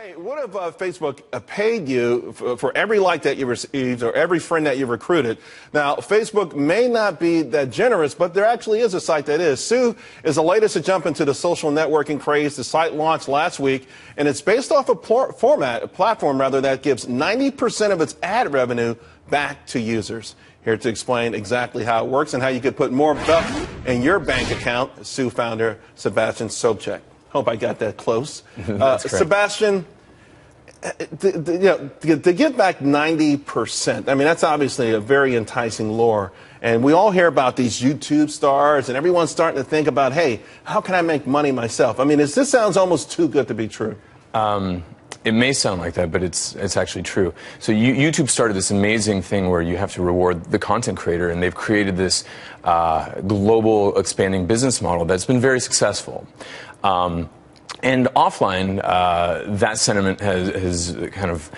Hey, what if Facebook paid you for every like that you received or every friend that you recruited? Now, Facebook may not be that generous, but there actually is a site that is. Tsu is the latest to jump into the social networking craze. The site launched last week, and it's based off a platform that gives 90% of its ad revenue back to users. Here to explain exactly how it works and how you could put more buck in your bank account, Tsu founder Sebastian Sobczak. Hope I got that close. Sebastian, to give back 90%, I mean, that's obviously a very enticing lure. And we all hear about these YouTube stars, and everyone's starting to think about, hey, how can I make money myself? I mean, this sounds almost too good to be true. It may sound like that, but it's actually true. So YouTube started this amazing thing where you have to reward the content creator, and they've created this global expanding business model that's been very successful. And offline, that sentiment has kind of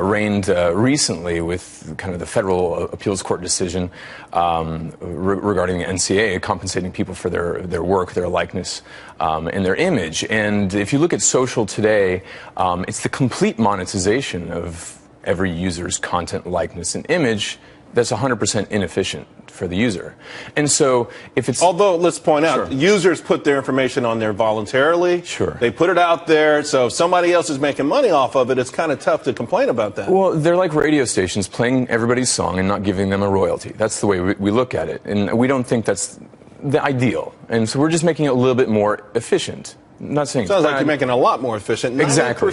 reigned recently with kind of the federal appeals court decision regarding the NCAA compensating people for their work, their likeness, and their image. And if you look at social today, it's the complete monetization of every user's content, likeness, and image that's 100% inefficient for the user. And so if it's... Although, let's point out, users put their information on there voluntarily. Sure. They put it out there, so if somebody else is making money off of it, it's kind of tough to complain about that. Well, they're like radio stations playing everybody's song and not giving them a royalty. That's the way we look at it. And we don't think that's the ideal. And so we're just making it a little bit more efficient. I'm not saying sounds like you're making it a lot more efficient. 90%, exactly.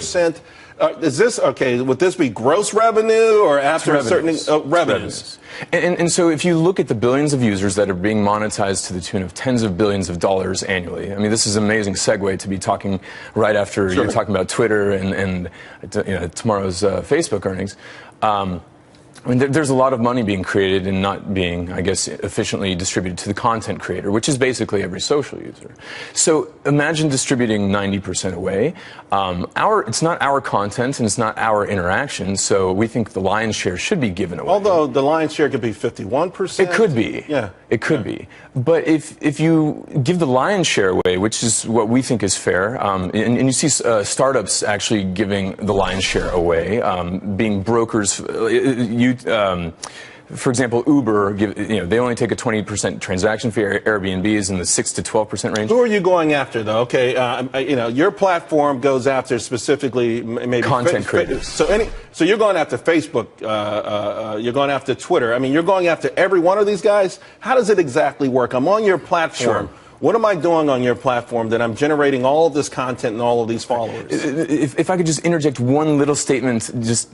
Is this, okay, would this be gross revenue or after a certain revenues? And so if you look at the billions of users that are being monetized to the tune of tens of billions of dollars annually, I mean, this is an amazing segue to be talking right after you're talking about Twitter and tomorrow's Facebook earnings. I mean, there's a lot of money being created and not being, I guess, efficiently distributed to the content creator, which is basically every social user. So imagine distributing 90% away. It's not our content and it's not our interaction, so we think the lion's share should be given away. Although the lion's share could be 51%. It could be. Yeah. It could be. But if you give the lion's share away, which is what we think is fair, and you see startups actually giving the lion's share away, being brokers, for example, Uber, they only take a 20% transaction fee. Airbnb is in the 6 to 12% range. Who are you going after, though? Okay, your platform goes after specifically maybe content creators. So you're going after Facebook. You're going after Twitter. I mean, you're going after every one of these guys. How does it exactly work? I'm on your platform. Sure. What am I doing on your platform that I'm generating all of this content and all of these followers? If I could just interject one little statement, just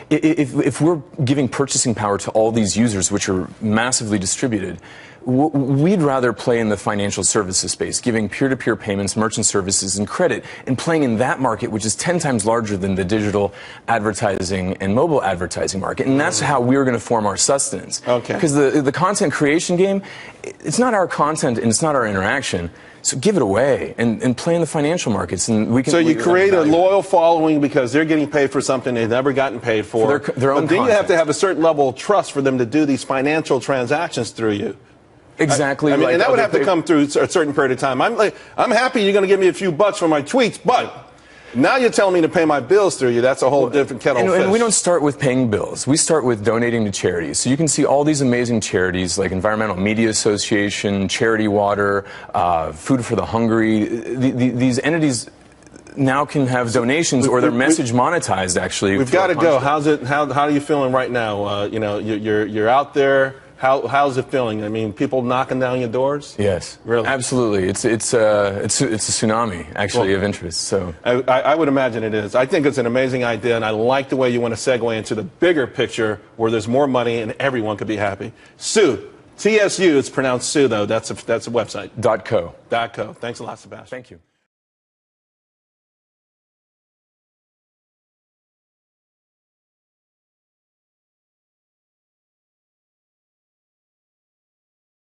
if we're giving purchasing power to all these users, which are massively distributed, we'd rather play in the financial services space, giving peer-to-peer payments, merchant services, and credit, and playing in that market, which is 10 times larger than the digital advertising and mobile advertising market. And that's how we're going to form our sustenance. Okay. Because the content creation game, it's not our content and it's not our interaction. So give it away and play in the financial markets. And we can. So you create a loyal following because they're getting paid for something they've never gotten paid for. Their own but then content. You have to have a certain level of trust for them to do these financial transactions through you. Exactly. I mean, and that would have to come through a certain period of time. I'm happy you're going to give me a few bucks for my tweets, but now you're telling me to pay my bills through you. That's a whole different kettle of fish. And we don't start with paying bills. We start with donating to charities. So you can see all these amazing charities like Environmental Media Association, Charity Water, Food for the Hungry. These entities now can have donations or their message monetized, actually. We've got to go. How are you feeling right now? You're out there. How's it feeling? I mean, people knocking down your doors? Yes, really, absolutely. It's a tsunami actually of interest. So I would imagine it is. I think it's an amazing idea, and I like the way you want to segue into the bigger picture where there's more money and everyone could be happy. Tsu, TSU. It's pronounced Tsu though. That's a website. .co. .co. Thanks a lot, Sebastian. Thank you.